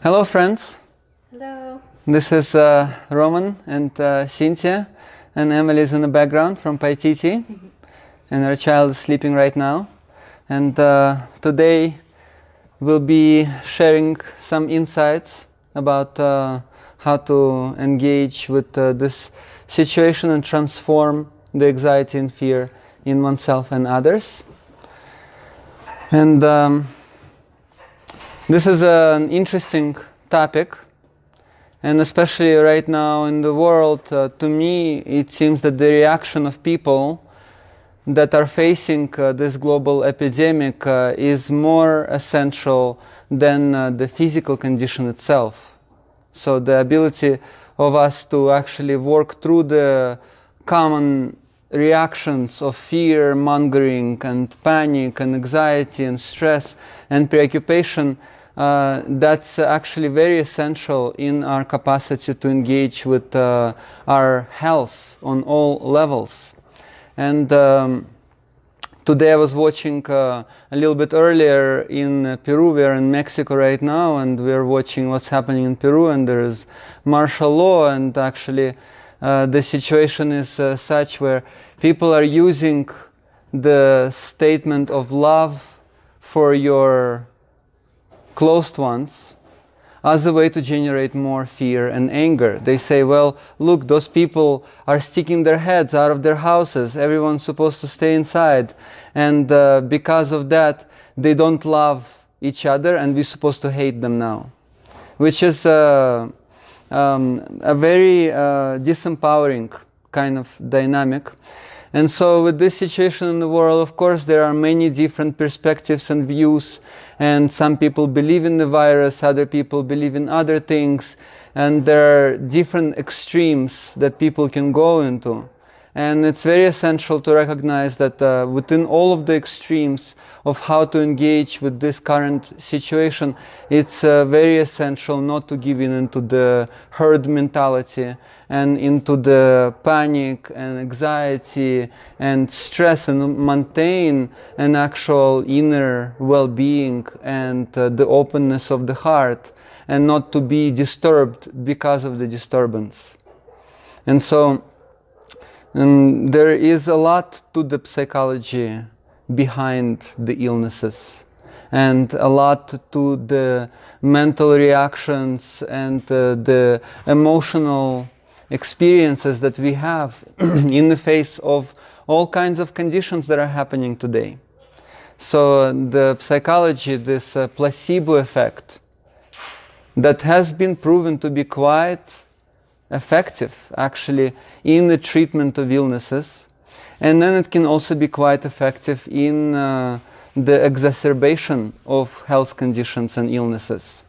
Hello friends, Hello. this is Roman and Cynthia, and Emily is in the background from Paititi, and our child is sleeping right now. And today we'll be sharing some insights about how to engage with this situation and transform the anxiety and fear in oneself and others. And this is an interesting topic, and especially right now in the world, to me it seems that the reaction of people that are facing this global epidemic is more essential than the physical condition itself. So the ability of us to actually work through the common reactions of fear, mongering, and panic, and anxiety, and stress, and preoccupation, that's actually very essential in our capacity to engage with our health on all levels. And today I was watching a little bit earlier in Peru. We are in Mexico right now, and we are watching what's happening in Peru, and there is martial law, and actually the situation is such where people are using the statement of love for your closed ones as a way to generate more fear and anger. They say, well, look, those people are sticking their heads out of their houses. Everyone's supposed to stay inside. And because of that, they don't love each other, and we're supposed to hate them now. Which is a very disempowering kind of dynamic. And so with this situation in the world, of course, there are many different perspectives and views, and some people believe in the virus, other people believe in other things, and there are different extremes that people can go into. And it's very essential to recognize that within all of the extremes of how to engage with this current situation, it's very essential not to give in into the herd mentality and into the panic and anxiety and stress, and maintain an actual inner well-being and the openness of the heart, and not to be disturbed because of the disturbance. And so there is a lot to the psychology behind the illnesses, and a lot to the mental reactions and the emotional experiences that we have in the face of all kinds of conditions that are happening today. So the psychology, this placebo effect, that has been proven to be quite effective actually in the treatment of illnesses, and then it can also be quite effective in the exacerbation of health conditions and illnesses.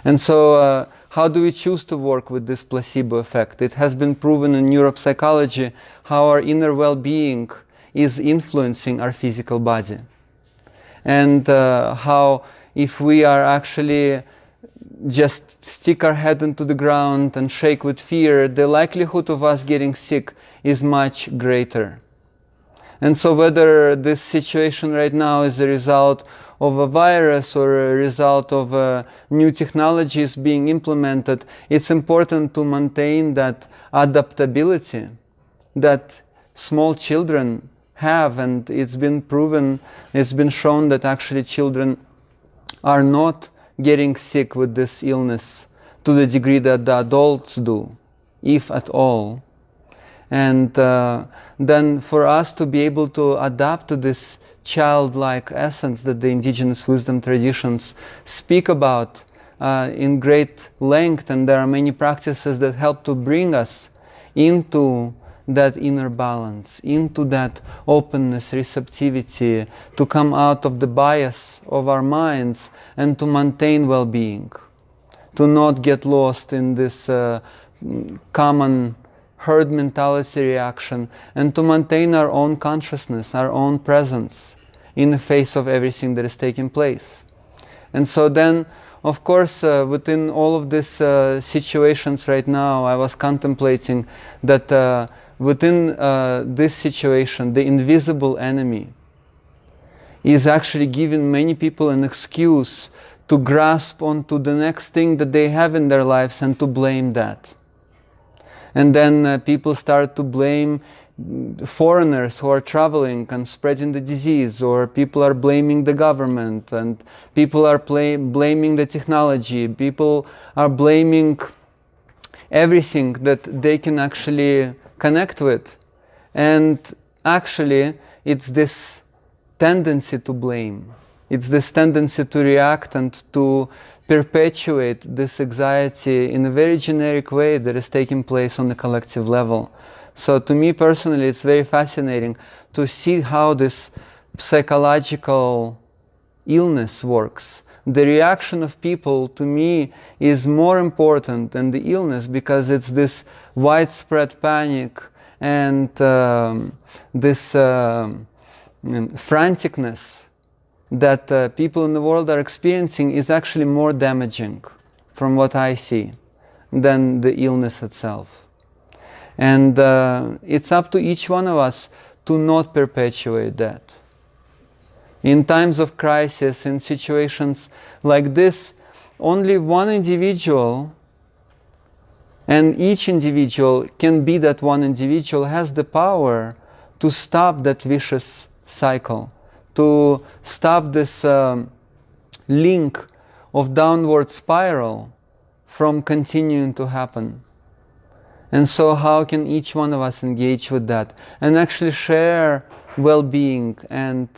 And so how do we choose to work with this placebo effect? It has been proven in neuropsychology how our inner well-being is influencing our physical body, and how if we are actually just stick our head into the ground and shake with fear, the likelihood of us getting sick is much greater. And so whether this situation right now is a result of a virus or a result of new technologies being implemented, it's important to maintain that adaptability that small children have. And it's been proven, it's been shown that actually children are not getting sick with this illness to the degree that the adults do, if at all. And then for us to be able to adapt to this childlike essence that the indigenous wisdom traditions speak about in great length, and there are many practices that help to bring us into that inner balance, into that openness, receptivity, to come out of the bias of our minds and to maintain well-being, to not get lost in this common herd mentality reaction, and to maintain our own consciousness, our own presence in the face of everything that is taking place. And so then, of course, within all of these situations right now, I was contemplating that within this situation, the invisible enemy is actually giving many people an excuse to grasp onto the next thing that they have in their lives and to blame that. And then people start to blame foreigners who are traveling and spreading the disease, or people are blaming the government, and people are blaming the technology, people are blaming everything that they can actually connect with. And actually it's this tendency to blame, it's this tendency to react and to perpetuate this anxiety in a very generic way that is taking place on the collective level. So to me personally, it's very fascinating to see how this psychological illness works. The reaction of people, to me, is more important than the illness, because it's this widespread panic and this franticness that people in the world are experiencing is actually more damaging, from what I see, than the illness itself. And it's up to each one of us to not perpetuate that. In times of crisis, in situations like this, only one individual, and each individual can be that one individual, has the power to stop that vicious cycle, to stop this link of downward spiral from continuing to happen. And so how can each one of us engage with that and actually share well-being and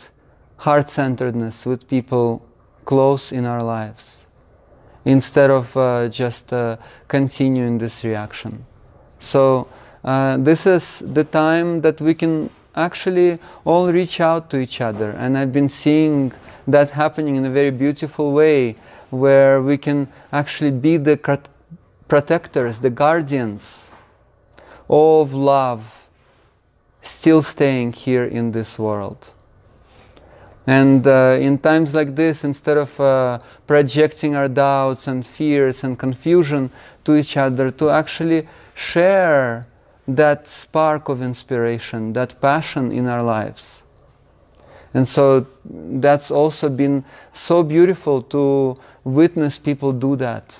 heart-centeredness with people close in our lives, instead of just continuing this reaction? So this is the time that we can actually all reach out to each other, and I've been seeing that happening in a very beautiful way, where we can actually be the protectors, the guardians of love still staying here in this world. And in times like this, instead of projecting our doubts and fears and confusion to each other, to actually share that spark of inspiration, that passion in our lives. And so that's also been so beautiful to witness people do that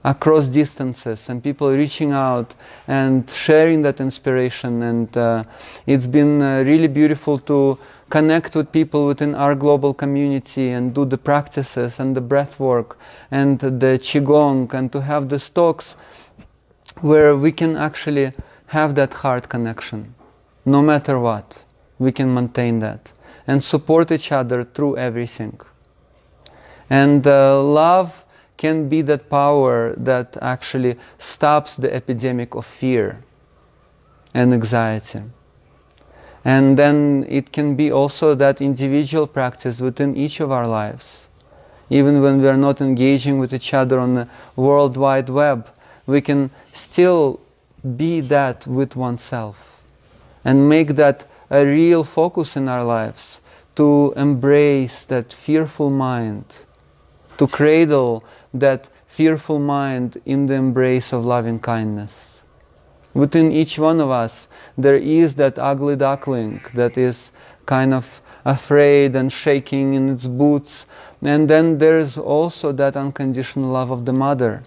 across distances, and people reaching out and sharing that inspiration. And it's been really beautiful to connect with people within our global community and do the practices and the breath work and the qigong, and to have the talks where we can actually have that heart connection. No matter what, we can maintain that and support each other through everything. And love can be that power that actually stops the epidemic of fear and anxiety. And then it can be also that individual practice within each of our lives. Even when we are not engaging with each other on the World Wide Web, we can still be that with oneself and make that a real focus in our lives, to embrace that fearful mind, to cradle that fearful mind in the embrace of loving kindness. Within each one of us, there is that ugly duckling that is kind of afraid and shaking in its boots. And then there's also that unconditional love of the mother.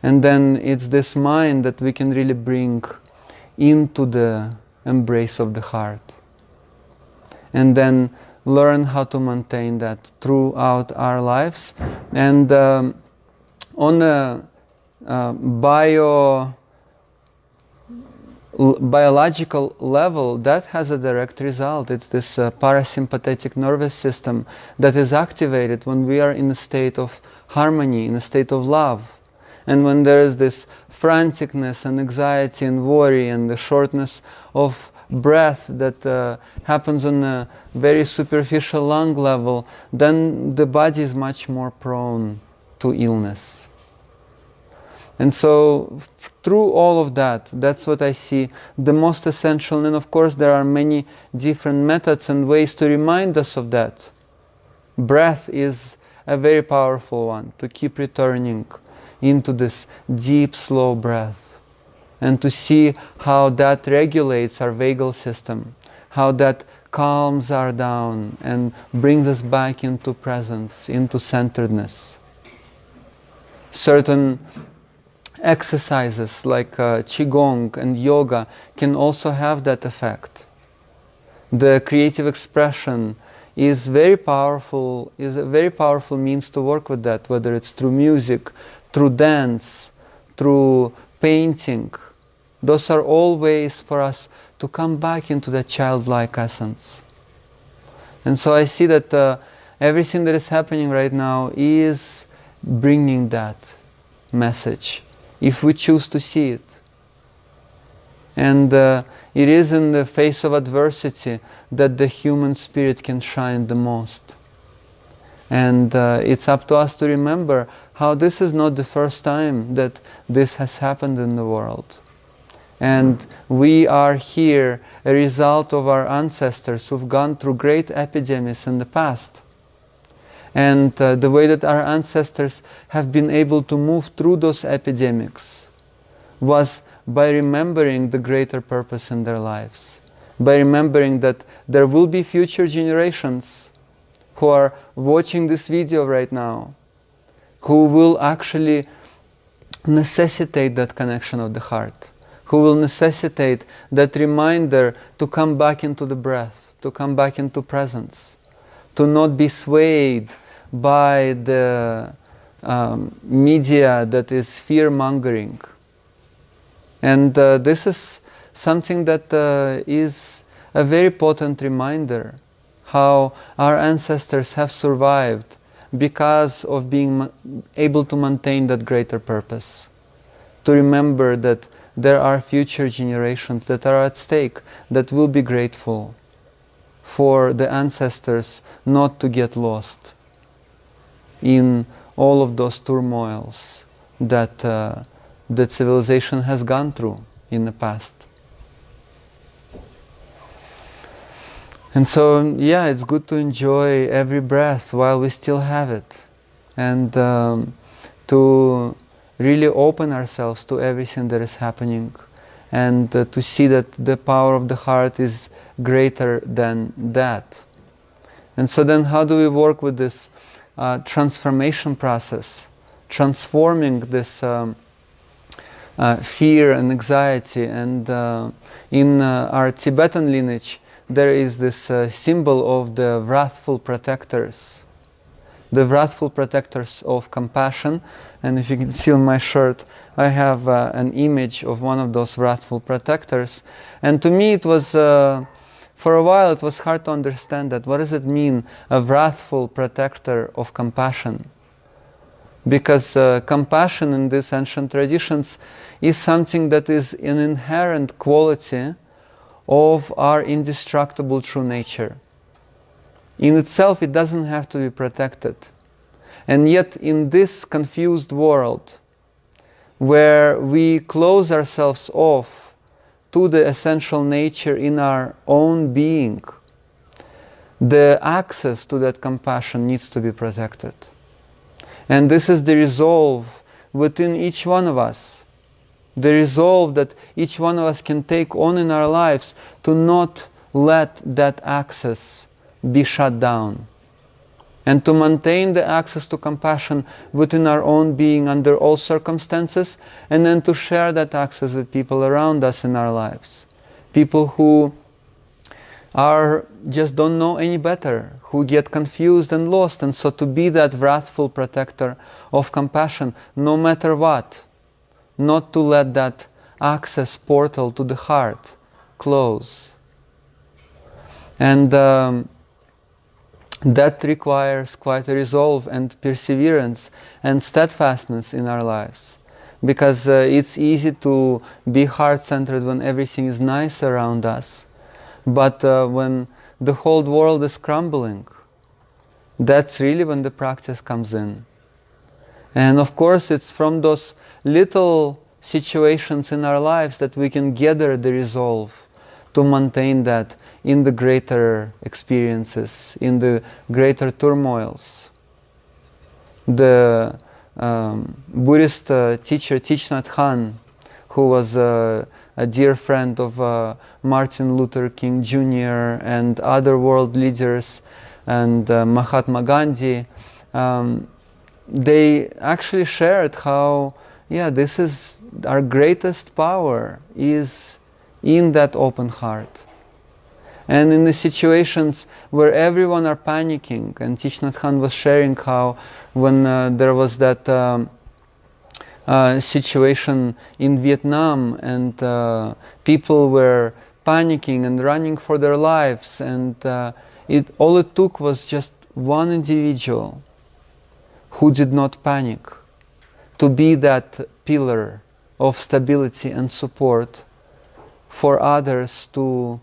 And then it's this mind that we can really bring into the embrace of the heart. And then learn how to maintain that throughout our lives. And on a biological level, that has a direct result. It's this parasympathetic nervous system that is activated when we are in a state of harmony, in a state of love. And when there is this franticness and anxiety and worry and the shortness of breath that happens on a very superficial lung level, then the body is much more prone to illness. And so through all of that, that's what I see the most essential. And of course there are many different methods and ways to remind us of that. Breath is a very powerful one, to keep returning into this deep, slow breath, and to see how that regulates our vagal system, how that calms us down and brings us back into presence, into centeredness. Certain exercises like Qigong and yoga can also have that effect. The creative expression is very powerful, is a very powerful means to work with that, whether it's through music, through dance, through painting. Those are all ways for us to come back into that childlike essence. And so I see that everything that is happening right now is bringing that message, if we choose to see it. And it is in the face of adversity that the human spirit can shine the most. And it's up to us to remember how this is not the first time that this has happened in the world. And we are here a result of our ancestors who've gone through great epidemics in the past. And the way that our ancestors have been able to move through those epidemics was by remembering the greater purpose in their lives. By remembering that there will be future generations who are watching this video right now, who will actually necessitate that connection of the heart, who will necessitate that reminder to come back into the breath, to come back into presence, to not be swayed by the media that is fear-mongering. And this is something that is a very potent reminder how our ancestors have survived because of being able to maintain that greater purpose. To remember that there are future generations that are at stake, that will be grateful for the ancestors not to get lost in all of those turmoils that that civilization has gone through in the past. And so, yeah, it's good to enjoy every breath while we still have it, and to really open ourselves to everything that is happening, and to see that the power of the heart is greater than that. And so then how do we work with this transformation process, transforming this fear and anxiety? And in our Tibetan lineage there is this symbol of the wrathful protectors, the wrathful protectors of compassion. And if you can see on my shirt, I have an image of one of those wrathful protectors. And to me it was, for a while it was hard to understand that. What does it mean, a wrathful protector of compassion? Because compassion in these ancient traditions is something that is an inherent quality of our indestructible true nature. In itself it doesn't have to be protected. And yet in this confused world, where we close ourselves off to the essential nature in our own being, the access to that compassion needs to be protected. And this is the resolve within each one of us, the resolve that each one of us can take on in our lives to not let that access be shut down, and to maintain the access to compassion within our own being under all circumstances, and then to share that access with people around us in our lives, people who just don't know any better, who get confused and lost. And so to be that wrathful protector of compassion no matter what, not to let that access portal to the heart close. And that requires quite a resolve and perseverance and steadfastness in our lives, because it's easy to be heart-centered when everything is nice around us, but when the whole world is crumbling, that's really when the practice comes in. And of course it's from those little situations in our lives that we can gather the resolve to maintain that in the greater experiences, in the greater turmoils. The Buddhist teacher Thich Nhat Hanh, who was a dear friend of Martin Luther King Jr. and other world leaders, and Mahatma Gandhi, they actually shared how, yeah, this is our greatest power is in that open heart. And in the situations where everyone are panicking, and Thich Nhat Hanh was sharing how when there was that situation in Vietnam, and people were panicking and running for their lives, and all it took was just one individual who did not panic to be that pillar of stability and support for others to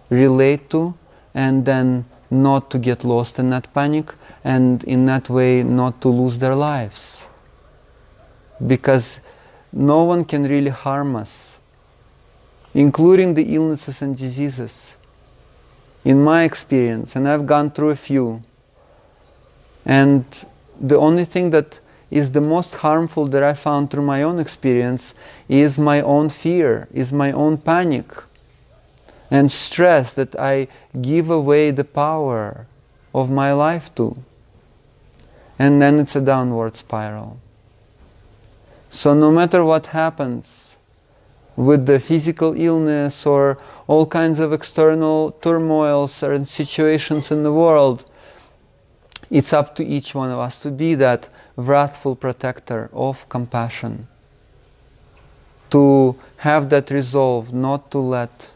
relate to, and then not to get lost in that panic, and in that way not to lose their lives. Because no one can really harm us, including the illnesses and diseases. In my experience, and I've gone through a few, and the only thing that is the most harmful that I found through my own experience is my own fear, is my own panic and stress that I give away the power of my life to. And then it's a downward spiral. So no matter what happens with the physical illness or all kinds of external turmoils or situations in the world, it's up to each one of us to be that wrathful protector of compassion, to have that resolve not to let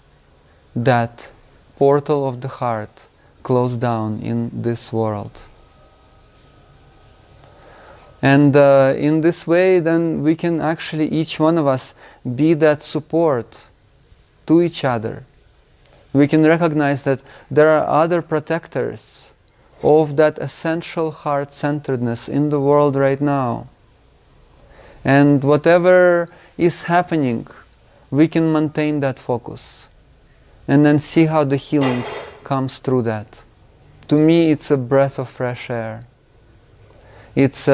that portal of the heart close down in this world. And in this way, then we can actually, each one of us, be that support to each other. We can recognize that there are other protectors of that essential heart-centeredness in the world right now. And whatever is happening, we can maintain that focus and then see how the healing comes through that. To me, it's a breath of fresh air. It's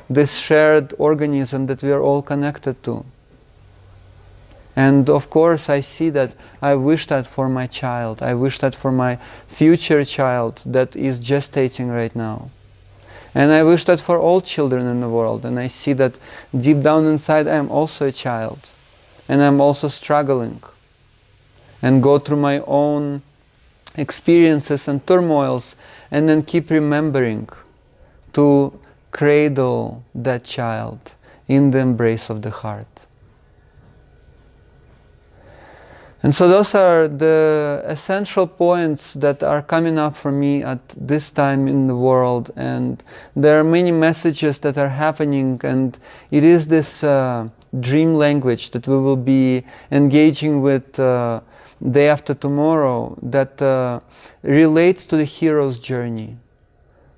this shared organism that we are all connected to. And of course I see that, I wish that for my child, I wish that for my future child that is gestating right now. And I wish that for all children in the world, and I see that deep down inside I am also a child, and I'm also struggling, and go through my own experiences and turmoils, and then keep remembering to cradle that child in the embrace of the heart. And so those are the essential points that are coming up for me at this time in the world, and there are many messages that are happening, and it is this dream language that we will be engaging with day after tomorrow that relates to the hero's journey.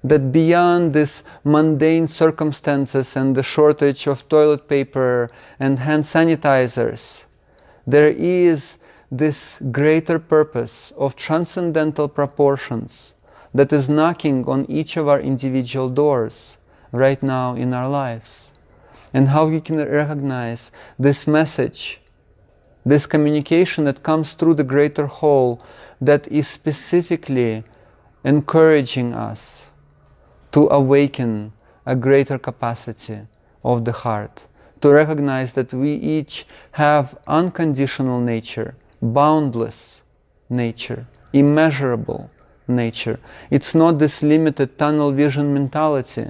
That beyond these mundane circumstances and the shortage of toilet paper and hand sanitizers, there is this greater purpose of transcendental proportions that is knocking on each of our individual doors right now in our lives. And how we can recognize this message, this communication that comes through the greater whole, that is specifically encouraging us to awaken a greater capacity of the heart, to recognize that we each have unconditional nature, boundless nature, immeasurable nature. It's not this limited tunnel vision mentality,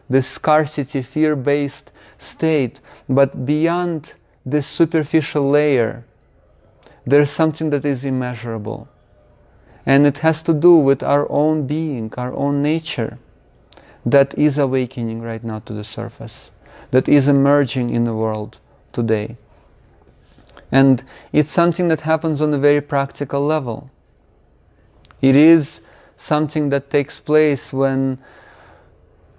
this scarcity, fear-based state, but beyond this superficial layer, there's something that is immeasurable. And it has to do with our own being, our own nature, that is awakening right now to the surface, that is emerging in the world today. And it's something that happens on a very practical level. It is something that takes place when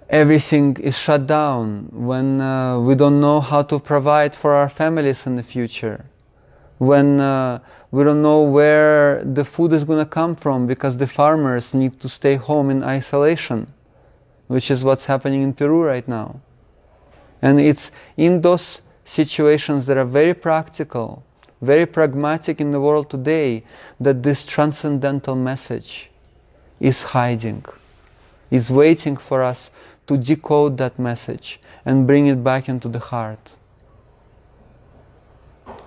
everything is shut down, when we don't know how to provide for our families in the future, when we don't know where the food is going to come from because the farmers need to stay home in isolation, which is what's happening in Peru right now. And it's in those situations that are very practical, very pragmatic in the world today, that this transcendental message is hiding, is waiting for us to decode that message and bring it back into the heart.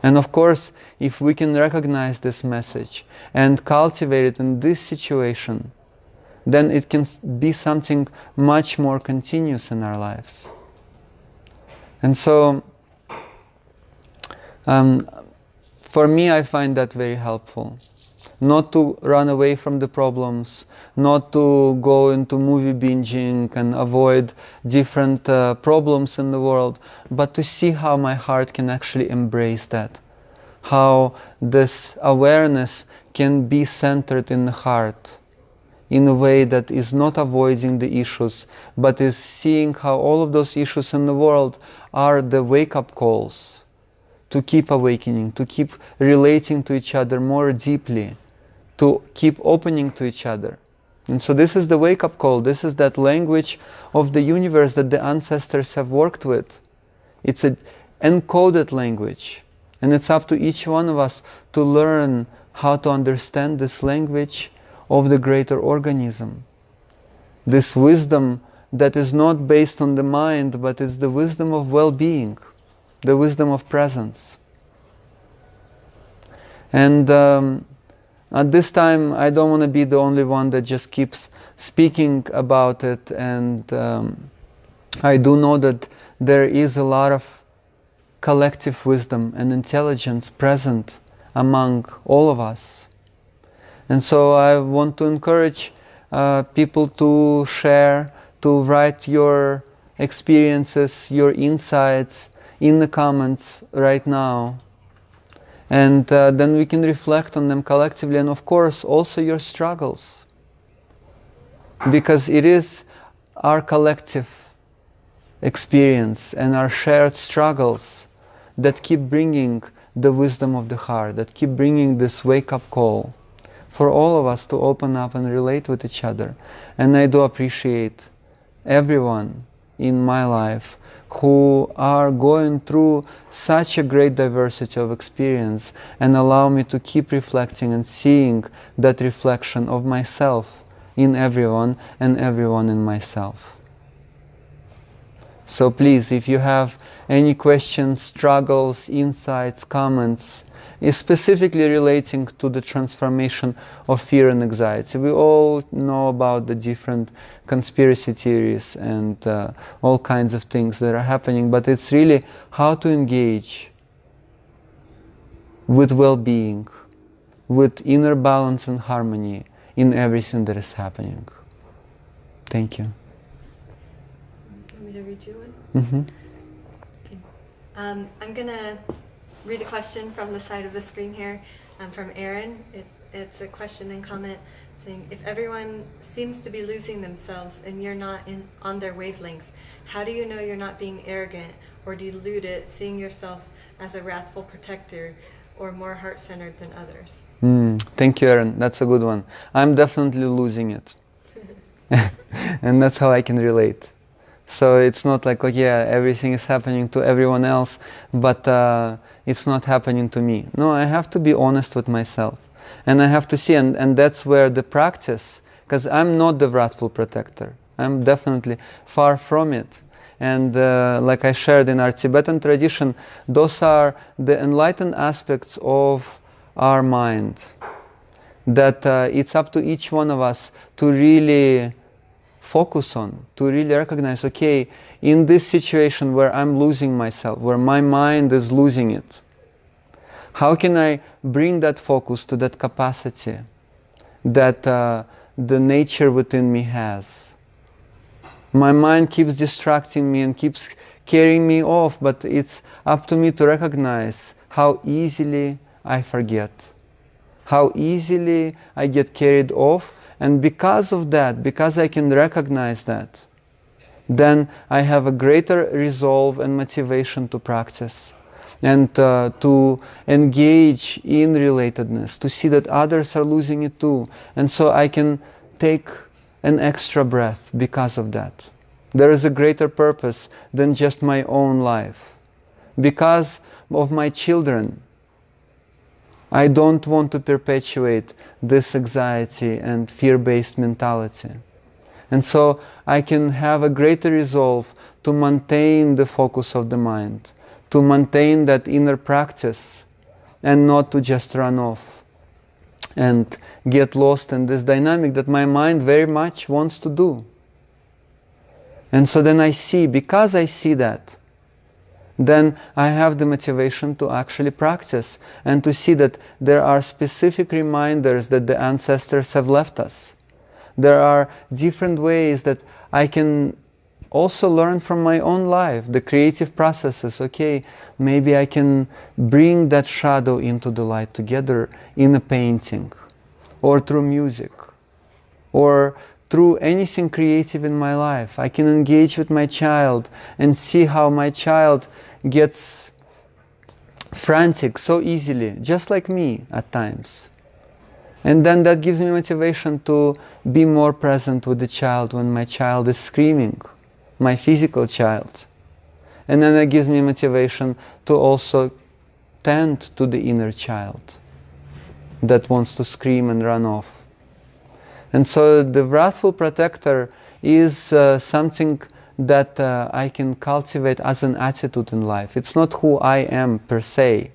And of course, if we can recognize this message and cultivate it in this situation, then it can be something much more continuous in our lives. And so, for me, I find that very helpful. Not to run away from the problems, not to go into movie binging and avoid different problems in the world, but to see how my heart can actually embrace that. How this awareness can be centered in the heart in a way that is not avoiding the issues, but is seeing how all of those issues in the world are the wake-up calls to keep awakening, to keep relating to each other more deeply, to keep opening to each other. And so this is the wake-up call. This is that language of the universe that the ancestors have worked with. It's an encoded language. And it's up to each one of us to learn how to understand this language of the greater organism. This wisdom that is not based on the mind, but is the wisdom of well-being, the wisdom of presence. And at this time, I don't want to be the only one that just keeps speaking about it. And I do know that there is a lot of collective wisdom and intelligence present among all of us. And so I want to encourage people to share, to write your experiences, your insights in the comments right now. And then we can reflect on them collectively, and of course also your struggles. Because it is our collective experience and our shared struggles that keep bringing the wisdom of the heart, that keep bringing this wake-up call for all of us to open up and relate with each other. And I do appreciate everyone in my life who are going through such a great diversity of experience and allow me to keep reflecting and seeing that reflection of myself in everyone and everyone in myself. So please, if you have any questions, struggles, insights, comments, specifically relating to the transformation of fear and anxiety. We all know about the different conspiracy theories and all kinds of things that are happening, but it's really how to engage with well-being, with inner balance and harmony in everything that is happening. Thank you. Want me to read you one? Mm-hmm. Okay. I'm going to read a question from the side of the screen here from Aaron. It's a question and comment saying, if everyone seems to be losing themselves and you're not on their wavelength, how do you know you're not being arrogant or deluded, seeing yourself as a wrathful protector or more heart-centered than others? Thank you, Aaron. That's a good one. I'm definitely losing it. And that's how I can relate. So it's not like, oh yeah, everything is happening to everyone else, but it's not happening to me. No, I have to be honest with myself. And I have to see, and that's where the practice, because I'm not the wrathful protector. I'm definitely far from it. And like I shared in our Tibetan tradition, those are the enlightened aspects of our mind. That it's up to each one of us to really focus on, to really recognize, okay, in this situation where I'm losing myself, where my mind is losing it, how can I bring that focus to that capacity that the nature within me has? My mind keeps distracting me and keeps carrying me off, but it's up to me to recognize how easily I forget, how easily I get carried off. And because of that, because I can recognize that, then I have a greater resolve and motivation to practice and to engage in relatedness, to see that others are losing it too. And so I can take an extra breath because of that. There is a greater purpose than just my own life. because of my children. I don't want to perpetuate this anxiety and fear-based mentality. And so I can have a greater resolve to maintain the focus of the mind, to maintain that inner practice, and not to just run off and get lost in this dynamic that my mind very much wants to do. And so then I see, because I see that, then I have the motivation to actually practice and to see that there are specific reminders that the ancestors have left us. There are different ways that I can also learn from my own life, the creative processes. Okay, maybe I can bring that shadow into the light together in a painting, or through music, or through anything creative in my life. I can engage with my child and see how my child gets frantic so easily, just like me at times. And then that gives me motivation to be more present with the child when my child is screaming, my physical child. And then that gives me motivation to also tend to the inner child that wants to scream and run off. And so the wrathful protector is something that I can cultivate as an attitude in life. It's not who I am per se,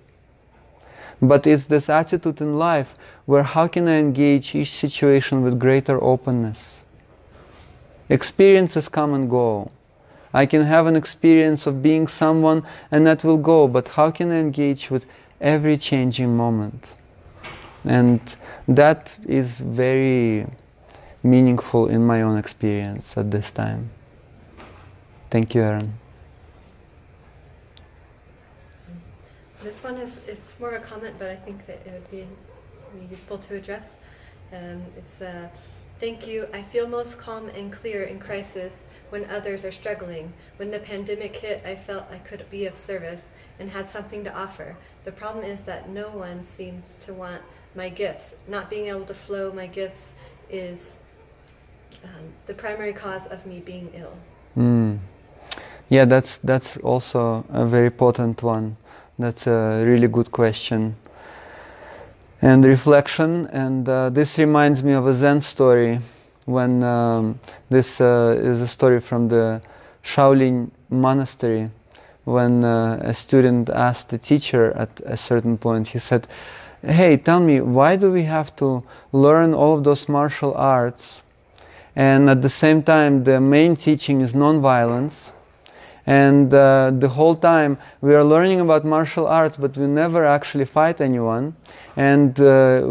but it's this attitude in life where how can I engage each situation with greater openness. Experiences come and go. I can have an experience of being someone and that will go, but how can I engage with every changing moment? And that is very meaningful in my own experience at this time. Thank you, Aaron. This one it's more a comment, but I think that it would be useful to address. Thank you. I feel most calm and clear in crisis when others are struggling. When the pandemic hit, I felt I could be of service and had something to offer. The problem is that no one seems to want my gifts. Not being able to flow my gifts is the primary cause of me being ill. Yeah, that's also a very potent one. That's a really good question and reflection. And this reminds me of a Zen story when this is a story from the Shaolin monastery. When a student asked the teacher at a certain point, he said, "Hey, tell me, why do we have to learn all of those martial arts? And at the same time, the main teaching is non-violence. And the whole time we are learning about martial arts, but we never actually fight anyone. And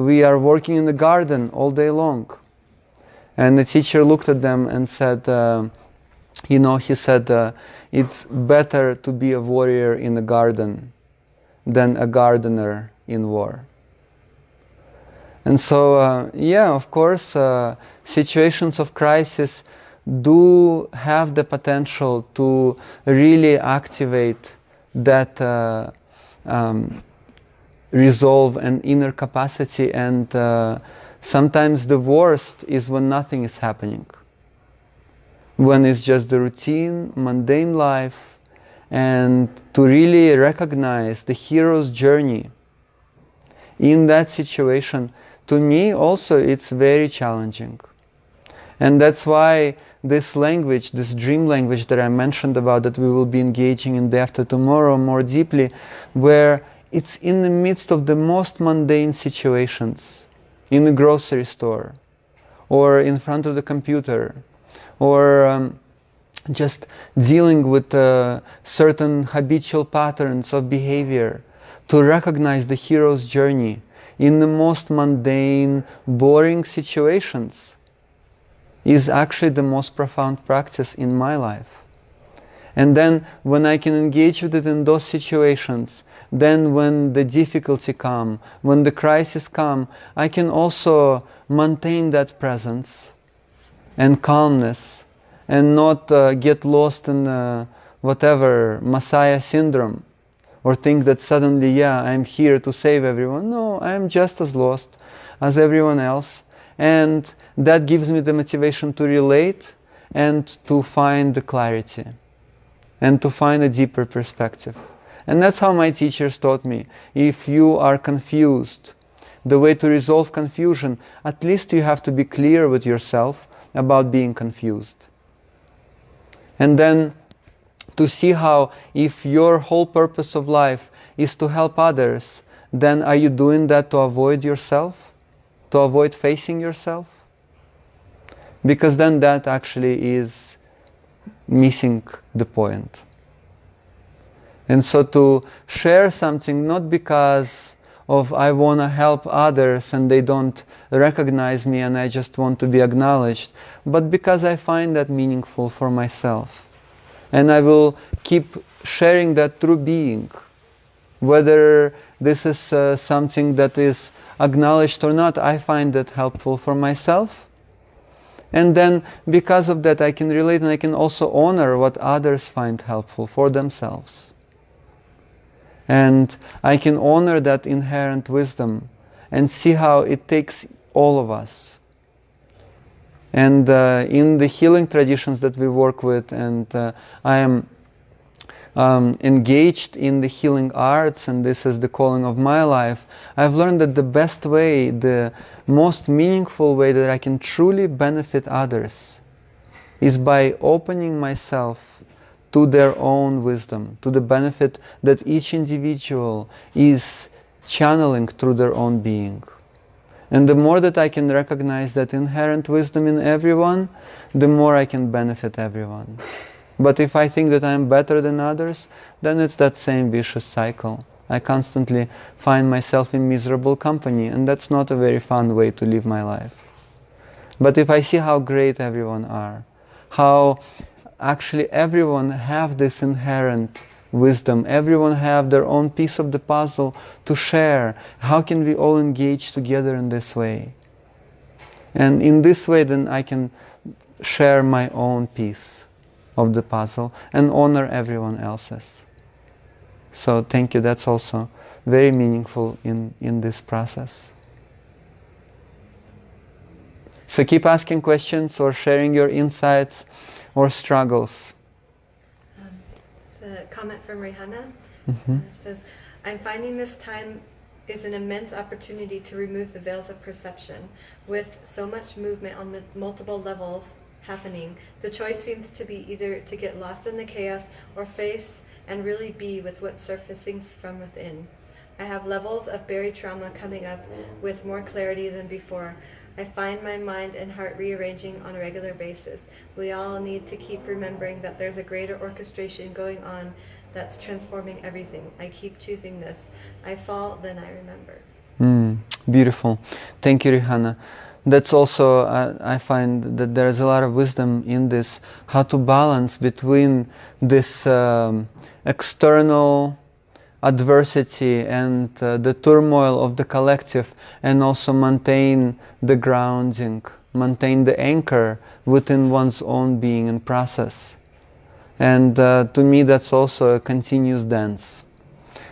we are working in the garden all day long." And the teacher looked at them and said, he said, "It's better to be a warrior in the garden than a gardener in war." And so, yeah, of course, situations of crisis do have the potential to really activate that resolve and inner capacity, and sometimes the worst is when nothing is happening, when it's just the routine, mundane life, and to really recognize the hero's journey in that situation, to me also it's very challenging. And that's why this language, this dream language that I mentioned about, that we will be engaging in day after tomorrow more deeply, where it's in the midst of the most mundane situations, in the grocery store, or in front of the computer, or just dealing with certain habitual patterns of behavior, to recognize the hero's journey in the most mundane, boring situations is actually the most profound practice in my life. And then when I can engage with it in those situations, then when the difficulty come, when the crisis come, I can also maintain that presence and calmness and not get lost in whatever Messiah syndrome, or think that suddenly, yeah, I'm here to save everyone. No, I'm just as lost as everyone else. And that gives me the motivation to relate and to find the clarity and to find a deeper perspective And that's how my teachers taught me. If you are confused, the way to resolve confusion, at least you have to be clear with yourself about being confused. And then to see how, if your whole purpose of life is to help others, then are you doing that to avoid yourself? To avoid facing yourself? Because then that actually is missing the point. And so to share something not because of I want to help others and they don't recognize me and I just want to be acknowledged, but because I find that meaningful for myself. And I will keep sharing that through being. Whether this is something that is acknowledged or not, I find that helpful for myself. And then because of that I can relate and I can also honor what others find helpful for themselves. And I can honor that inherent wisdom and see how it takes all of us. And in the healing traditions that we work with, and I am engaged in the healing arts, and this is the calling of my life, I've learned that the best way, the most meaningful way that I can truly benefit others is by opening myself to their own wisdom, to the benefit that each individual is channeling through their own being. And the more that I can recognize that inherent wisdom in everyone, the more I can benefit everyone. But if I think that I'm better than others, then it's that same vicious cycle. I constantly find myself in miserable company, and that's not a very fun way to live my life. But if I see how great everyone are, how actually everyone have this inherent wisdom, everyone have their own piece of the puzzle to share, how can we all engage together in this way? And in this way then I can share my own piece of the puzzle and honor everyone else's. So thank you, that's also very meaningful in this process. So keep asking questions or sharing your insights or struggles. It's a comment from Rihanna. Mm-hmm. It says, I'm finding this time is an immense opportunity to remove the veils of perception. With so much movement on multiple levels happening, the choice seems to be either to get lost in the chaos or face and really be with what's surfacing from within. I have levels of buried trauma coming up with more clarity than before. I find my mind and heart rearranging on a regular basis. We all need to keep remembering that there's a greater orchestration going on that's transforming everything. I keep choosing this. I fall, then I remember. Beautiful. Thank you, Rihanna. That's also, I find that there is a lot of wisdom in this, how to balance between this external adversity and the turmoil of the collective, and also maintain the grounding, maintain the anchor within one's own being and process. And to me that's also a continuous dance.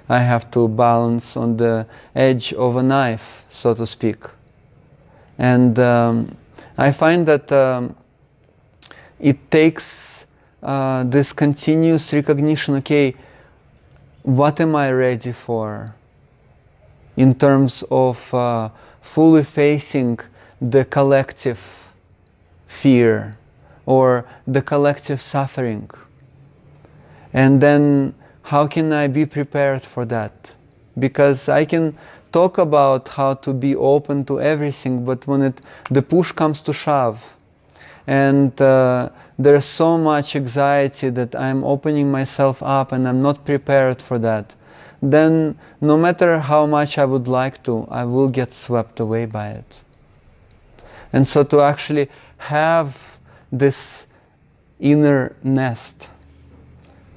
I have to balance on the edge of a knife, so to speak. And I find that it takes this continuous recognition, okay, what am I ready for in terms of fully facing the collective fear or the collective suffering? And then how can I be prepared for that? Because I can talk about how to be open to everything, but when the push comes to shove, and there's so much anxiety that I'm opening myself up and I'm not prepared for that, then no matter how much I would like to, I will get swept away by it. And so to actually have this inner nest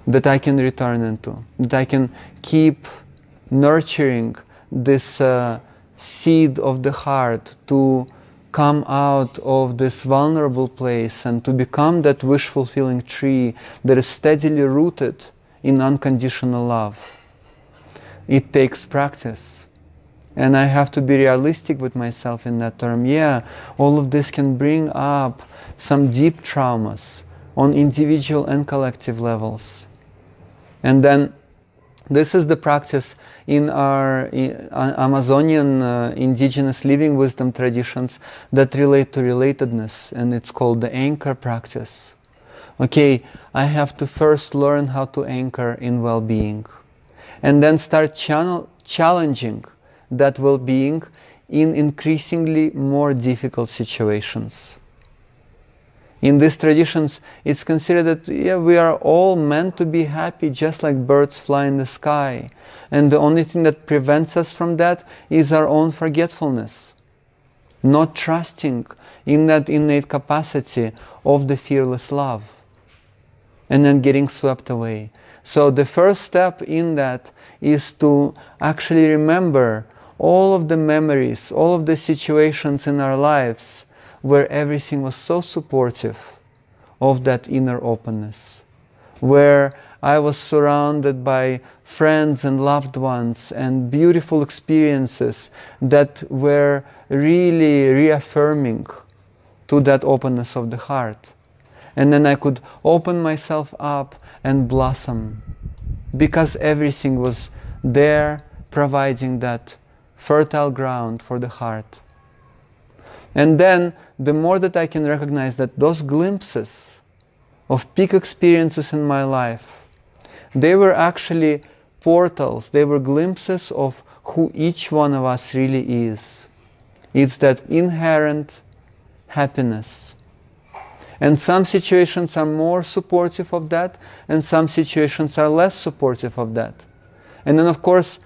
that I can return into, that I can keep nurturing this seed of the heart to come out of this vulnerable place and to become that wish-fulfilling tree that is steadily rooted in unconditional love. It takes practice. And I have to be realistic with myself in that term. Yeah, all of this can bring up some deep traumas on individual and collective levels. And then This is the practice in our Amazonian indigenous living wisdom traditions that relate to relatedness, and it's called the anchor practice. Okay, I have to first learn how to anchor in well-being, and then start challenging that well-being in increasingly more difficult situations. In these traditions, it's considered that we are all meant to be happy just like birds fly in the sky. And the only thing that prevents us from that is our own forgetfulness. Not trusting in that innate capacity of the fearless love. And then getting swept away. So the first step in that is to actually remember all of the memories, all of the situations in our lives where everything was so supportive of that inner openness, where I was surrounded by friends and loved ones and beautiful experiences that were really reaffirming to that openness of the heart. And then I could open myself up and blossom, because everything was there providing that fertile ground for the heart. And then, the more that I can recognize that those glimpses of peak experiences in my life, they were actually portals, they were glimpses of who each one of us really is. It's that inherent happiness. And some situations are more supportive of that, and some situations are less supportive of that. And then, of course,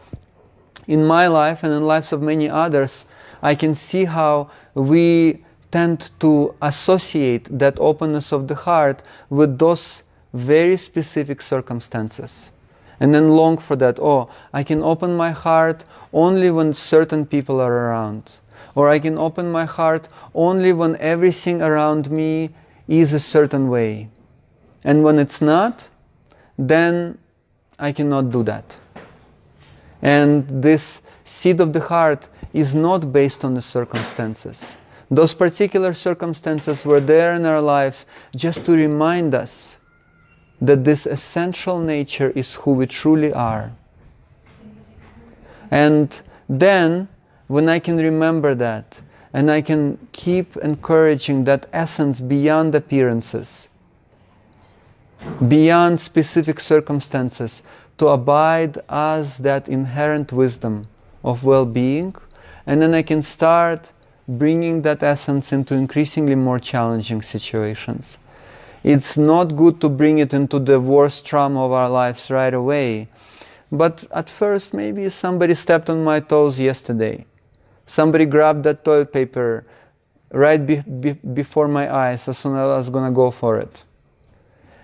in my life and in the lives of many others, I can see how we tend to associate that openness of the heart with those very specific circumstances. And then long for that, oh, I can open my heart only when certain people are around. Or I can open my heart only when everything around me is a certain way. And when it's not, then I cannot do that. And this seed of the heart is not based on the circumstances. Those particular circumstances were there in our lives just to remind us that this essential nature is who we truly are. And then, when I can remember that, and I can keep encouraging that essence beyond appearances, beyond specific circumstances, to abide as that inherent wisdom of well-being, and then I can start bringing that essence into increasingly more challenging situations. It's not good to bring it into the worst trauma of our lives right away, but at first maybe somebody stepped on my toes yesterday. Somebody grabbed that toilet paper right before my eyes as soon as I was going to go for it.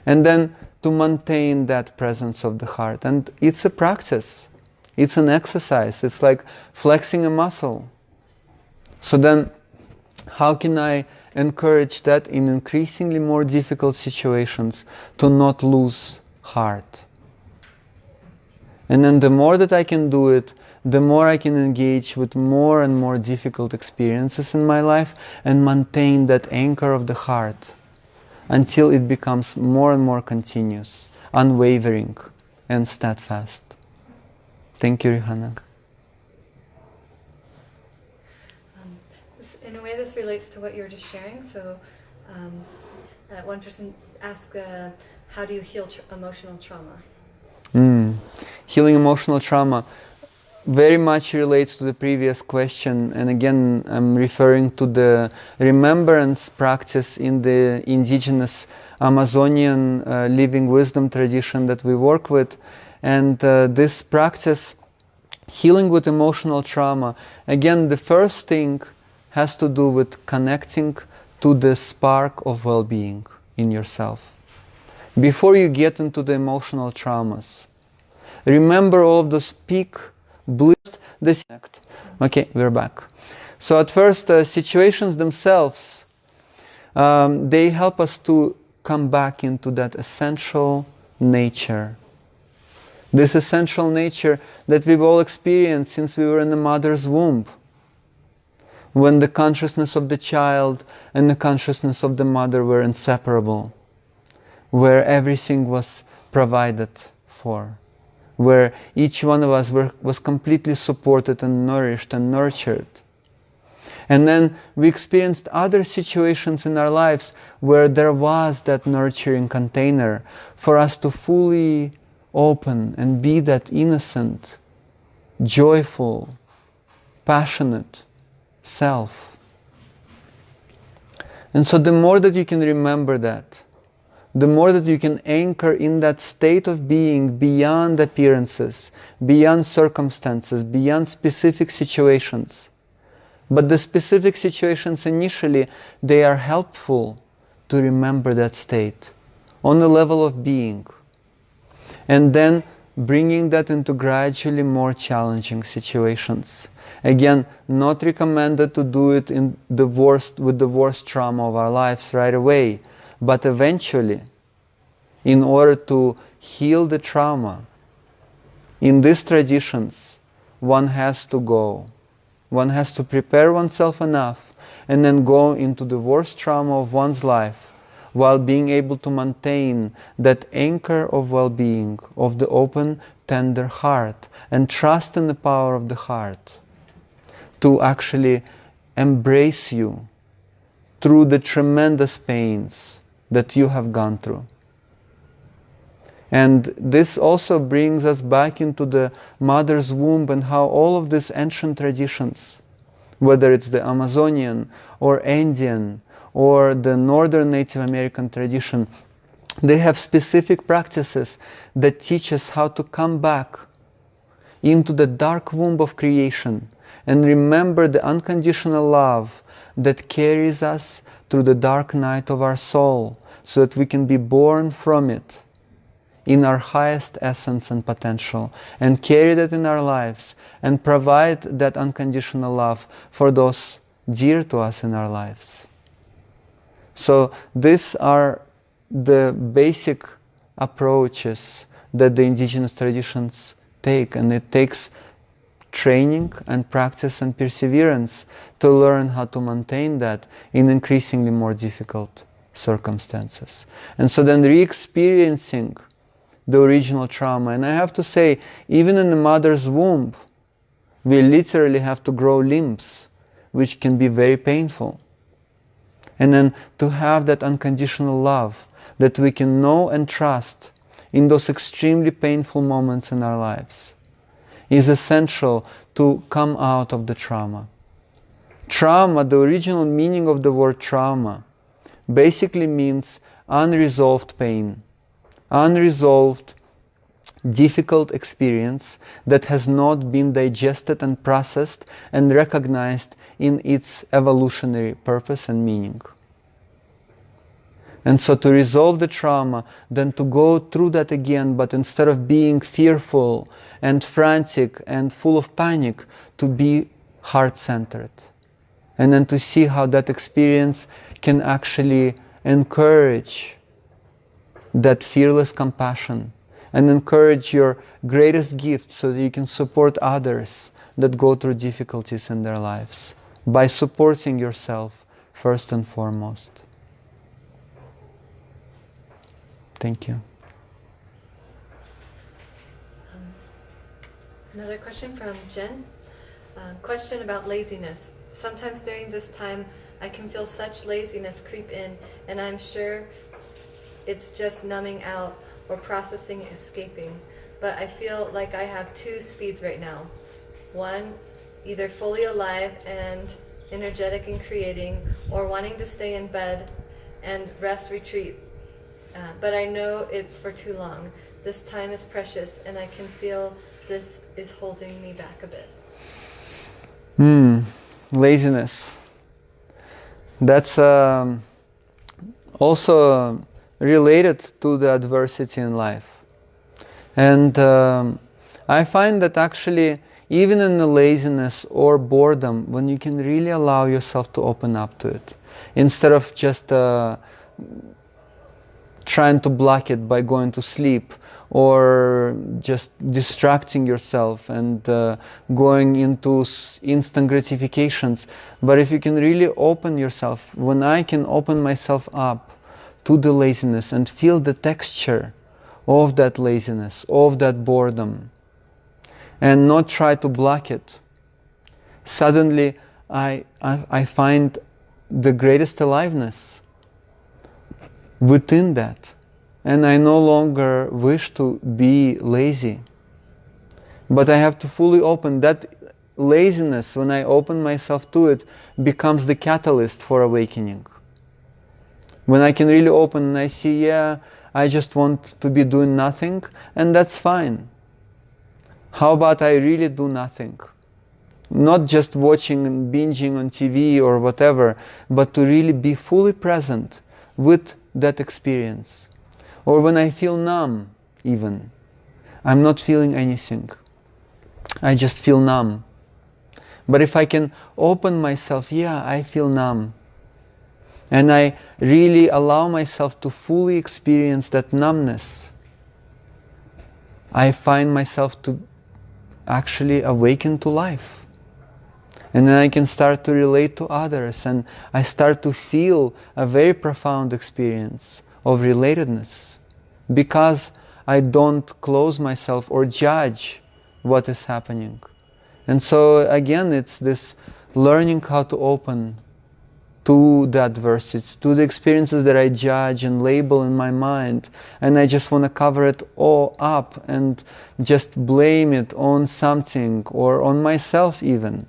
And then to maintain that presence of the heart. And it's a practice. It's an exercise. It's like flexing a muscle. So then, how can I encourage that in increasingly more difficult situations to not lose heart? And then the more that I can do it, the more I can engage with more and more difficult experiences in my life and maintain that anchor of the heart until it becomes more and more continuous, unwavering, and steadfast. Thank you, Rihanna. In a way, this relates to what you were just sharing. So, one person asked, how do you heal emotional trauma? Healing emotional trauma very much relates to the previous question, and again I'm referring to the remembrance practice in the indigenous Amazonian living wisdom tradition that we work with. And this practice, healing with emotional trauma, again the first thing has to do with connecting to the spark of well-being in yourself. Before you get into the emotional traumas, remember all of those peak bliss. Okay, we're back. So at first, situations themselves, they help us to come back into that essential nature. This essential nature that we've all experienced since we were in the mother's womb, when the consciousness of the child and the consciousness of the mother were inseparable, where everything was provided for, where each one of us was completely supported and nourished and nurtured. And then we experienced other situations in our lives where there was that nurturing container for us to fully open and be that innocent, joyful, passionate self. And so the more that you can remember that, the more that you can anchor in that state of being beyond appearances, beyond circumstances, beyond specific situations. But the specific situations initially, they are helpful to remember that state on the level of being. And then bringing that into gradually more challenging situations. Again, not recommended to do it with the worst trauma of our lives right away, but eventually, in order to heal the trauma, in these traditions, one has to go. One has to prepare oneself enough and then go into the worst trauma of one's life while being able to maintain that anchor of well-being, of the open, tender heart, and trust in the power of the heart to actually embrace you through the tremendous pains that you have gone through. And this also brings us back into the mother's womb and how all of these ancient traditions, whether it's the Amazonian or Indian or the Northern Native American tradition, they have specific practices that teach us how to come back into the dark womb of creation and remember the unconditional love that carries us through the dark night of our soul so that we can be born from it in our highest essence and potential, and carry that in our lives, and provide that unconditional love for those dear to us in our lives. So these are the basic approaches that the indigenous traditions take, and it takes training and practice and perseverance to learn how to maintain that in increasingly more difficult circumstances. And so then re-experiencing the original trauma. And I have to say, even in the mother's womb, we literally have to grow limbs, which can be very painful. And then to have that unconditional love that we can know and trust in those extremely painful moments in our lives is essential to come out of the trauma. Trauma, the original meaning of the word trauma, basically means unresolved pain. Unresolved, difficult experience that has not been digested and processed and recognized in its evolutionary purpose and meaning. And so to resolve the trauma, then to go through that again, but instead of being fearful and frantic and full of panic, to be heart-centered. And then to see how that experience can actually encourage that fearless compassion and encourage your greatest gift so that you can support others that go through difficulties in their lives by supporting yourself first and foremost. Thank you. Another question from Jen. Question about laziness. Sometimes during this time I can feel such laziness creep in, and I'm sure it's just numbing out or processing escaping. But I feel like I have two speeds right now. One, either fully alive and energetic and creating, or wanting to stay in bed and rest, retreat. But I know it's for too long. This time is precious, and I can feel this is holding me back a bit. Laziness. That's also related to the adversity in life. And I find that actually, even in the laziness or boredom, when you can really allow yourself to open up to it, instead of just trying to block it by going to sleep or just distracting yourself and going into instant gratifications. But if you can really open yourself, when I can open myself up to the laziness and feel the texture of that laziness, of that boredom, and not try to block it, suddenly I find the greatest aliveness within that. And I no longer wish to be lazy. But I have to fully open that laziness. When I open myself to it, becomes the catalyst for awakening. When I can really open and I see, yeah, I just want to be doing nothing, and that's fine. How about I really do nothing? Not just watching and binging on TV or whatever, but to really be fully present with that experience. Or when I feel numb, even, I'm not feeling anything. I just feel numb. But if I can open myself, yeah, I feel numb. And I really allow myself to fully experience that numbness, I find myself to actually awaken to life. And then I can start to relate to others, and I start to feel a very profound experience of relatedness, because I don't close myself or judge what is happening. And so again, it's this learning how to open to the adversity, to the experiences that I judge and label in my mind, and I just want to cover it all up and just blame it on something or on myself even.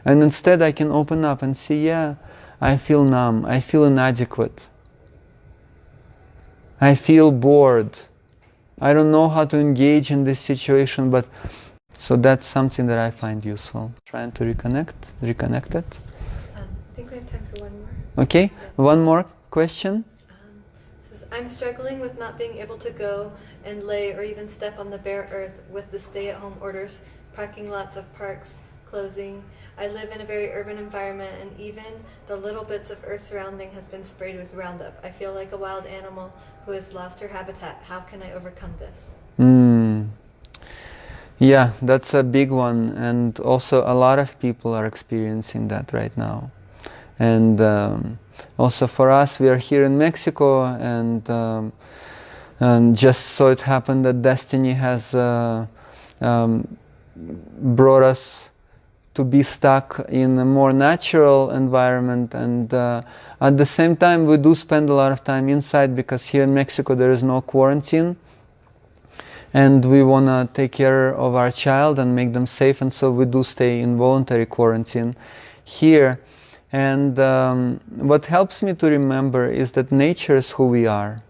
And instead I can open up and see, yeah, I feel numb, I feel inadequate, I feel bored, I don't know how to engage in this situation, but so that's something that I find useful. Trying to reconnect it. I think we have time for one more. Okay, one more question. It says, I'm struggling with not being able to go and lay or even step on the bare earth with the stay-at-home orders, parking lots of parks closing. I live in a very urban environment, and even the little bits of earth surrounding has been sprayed with Roundup. I feel like a wild animal who has lost her habitat. How can I overcome this? Yeah, that's a big one, and also a lot of people are experiencing that right now. And also for us, we are here in Mexico, and just so it happened that destiny has brought us to be stuck in a more natural environment, and at the same time we do spend a lot of time inside, because here in Mexico there is no quarantine, and we want to take care of our child and make them safe, and so we do stay in voluntary quarantine here. And what helps me to remember is that nature is who we are.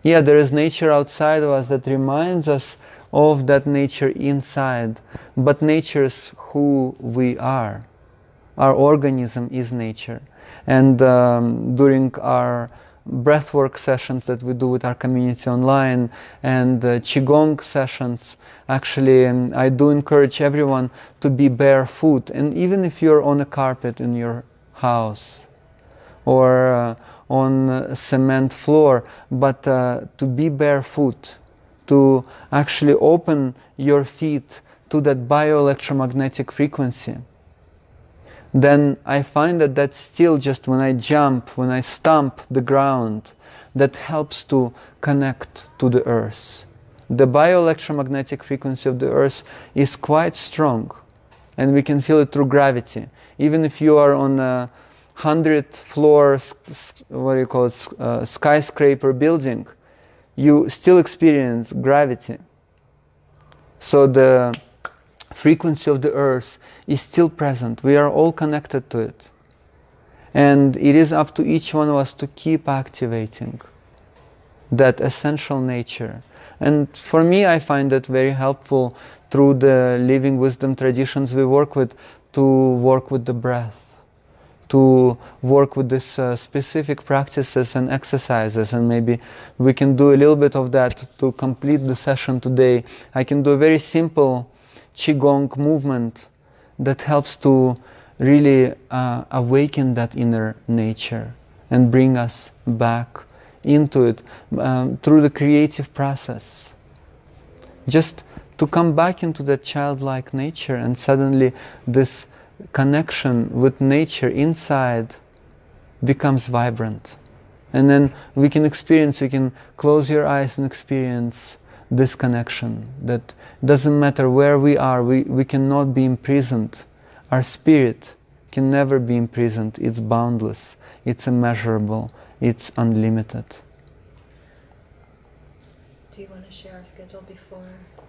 Yeah, there is nature outside of us that reminds us of that nature inside, but nature is who we are. Our organism is nature. And during our breathwork sessions that we do with our community online, and Qigong sessions, actually I do encourage everyone to be barefoot. And even if you're on a carpet in your house or on a cement floor, but to be barefoot, to actually open your feet to that bioelectromagnetic frequency, then I find that that's still just when I jump, when I stomp the ground, that helps to connect to the earth. The bioelectromagnetic frequency of the earth is quite strong, and we can feel it through gravity. Even if you are on a 100-floor, skyscraper building, you still experience gravity. So the frequency of the earth is still present. We are all connected to it. And it is up to each one of us to keep activating that essential nature. And for me, I find that very helpful through the living wisdom traditions we work with, to work with the breath, to work with these specific practices and exercises. And maybe we can do a little bit of that to complete the session today. I can do a very simple Qigong movement that helps to really awaken that inner nature and bring us back into it through the creative process. Just to come back into that childlike nature, and suddenly this connection with nature inside becomes vibrant. And then we can experience, you can close your eyes and experience this connection, that doesn't matter where we are, we cannot be imprisoned. Our spirit can never be imprisoned. It's boundless, it's immeasurable, it's unlimited. Do you want to share our schedule before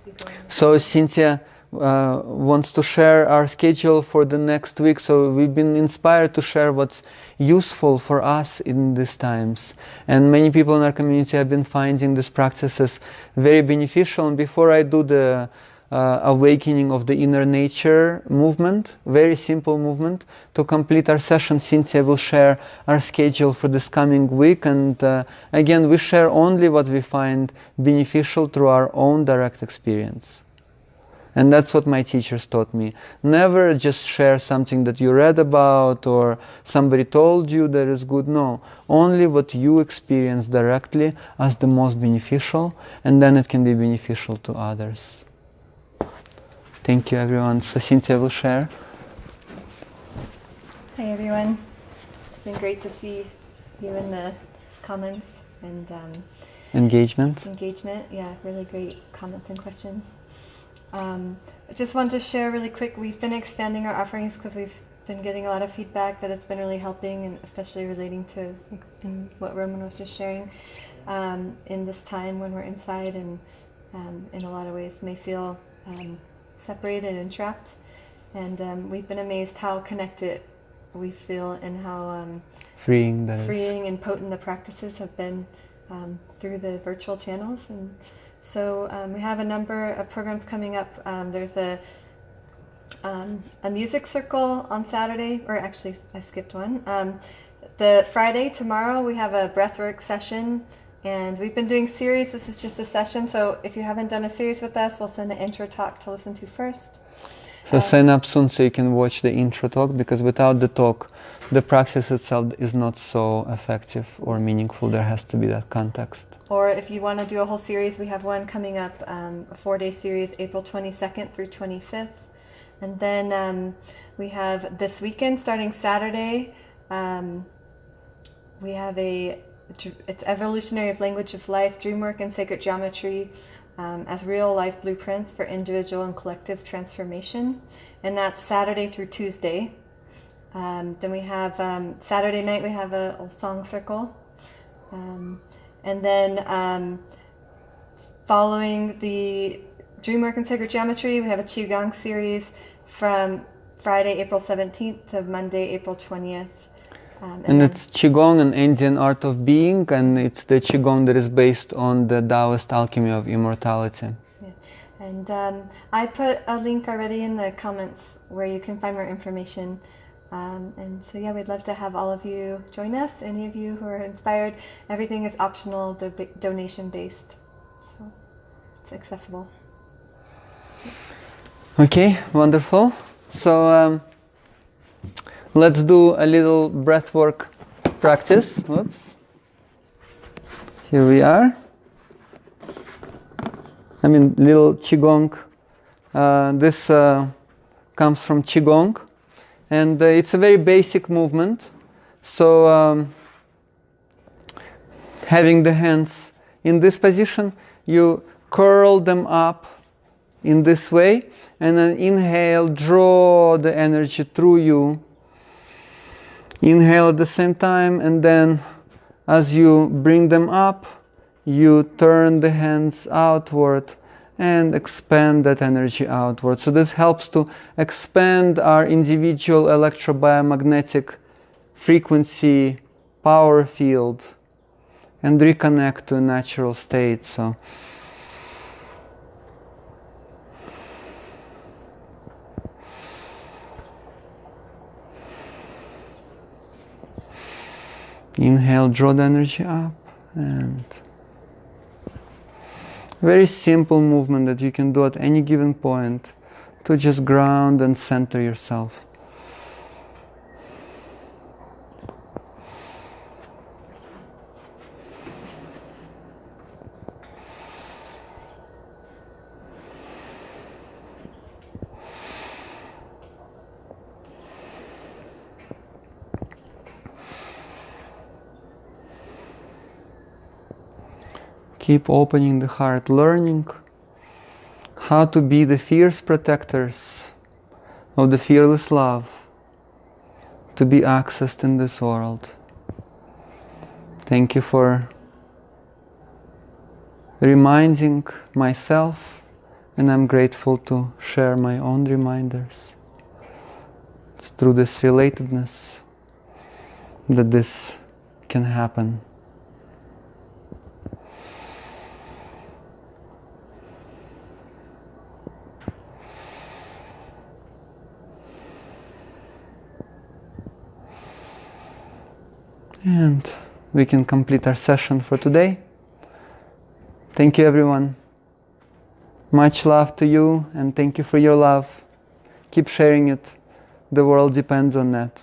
you go? So Cynthia wants to share our schedule for the next week. So we've been inspired to share what's useful for us in these times. And many people in our community have been finding these practices very beneficial. And before I do the awakening of the inner nature movement, very simple movement, to complete our session, Cynthia will share our schedule for this coming week. And again, we share only what we find beneficial through our own direct experience. And that's what my teachers taught me. Never just share something that you read about or somebody told you that is good. No, only what you experience directly as the most beneficial, and then it can be beneficial to others. Thank you, everyone. So Cynthia will share. Hi, everyone. It's been great to see you in the comments and Engagement. Yeah, really great comments and questions. I just wanted to share really quick, we've been expanding our offerings because we've been getting a lot of feedback that it's been really helping, and especially relating to in what Roman was just sharing, in this time when we're inside and in a lot of ways may feel separated and trapped. And we've been amazed how connected we feel and how freeing and potent the practices have been through the virtual channels. And so we have a number of programs coming up. There's a music circle on Saturday, or actually I skipped one. The Friday, tomorrow, we have a breathwork session, and we've been doing series. This is just a session, so if you haven't done a series with us, we'll send an intro talk to listen to first. So sign up soon so you can watch the intro talk, because without the talk, the practice itself is not so effective or meaningful. There has to be that context. Or if you want to do a whole series, we have one coming up, a 4-day series, April 22nd through 25th. And then we have this weekend, starting Saturday, we have it's Evolutionary of Language of Life, Dreamwork and Sacred Geometry, as real life blueprints for individual and collective transformation. And that's Saturday through Tuesday. Then we have Saturday night, we have a song circle. And then following the Dreamwork and Sacred Geometry, we have a Qigong series from Friday, April 17th to Monday, April 20th. And it's Qigong, an Indian art of being, and it's the Qigong that is based on the Taoist alchemy of immortality. Yeah. And I put a link already in the comments where you can find more information. And so yeah, we'd love to have all of you join us. Any of you who are inspired, everything is optional, donation based, so it's accessible. Okay, wonderful. So let's do a little breathwork practice. Whoops. Here we are. I mean, little Qigong. This comes from Qigong. And it's a very basic movement. So having the hands in this position, you curl them up in this way, and then inhale, draw the energy through you. Inhale at the same time, and then as you bring them up, you turn the hands outward and expand that energy outward. So this helps to expand our individual electrobiomagnetic frequency power field and reconnect to a natural state. So inhale, draw the energy up, and very simple movement that you can do at any given point to just ground and center yourself. Keep opening the heart, learning how to be the fierce protectors of the fearless love to be accessed in this world. Thank you for reminding myself, and I'm grateful to share my own reminders. It's through this relatedness that this can happen. And we can complete our session for today. Thank you, everyone. Much love to you, and thank you for your love. Keep sharing it. The world depends on that.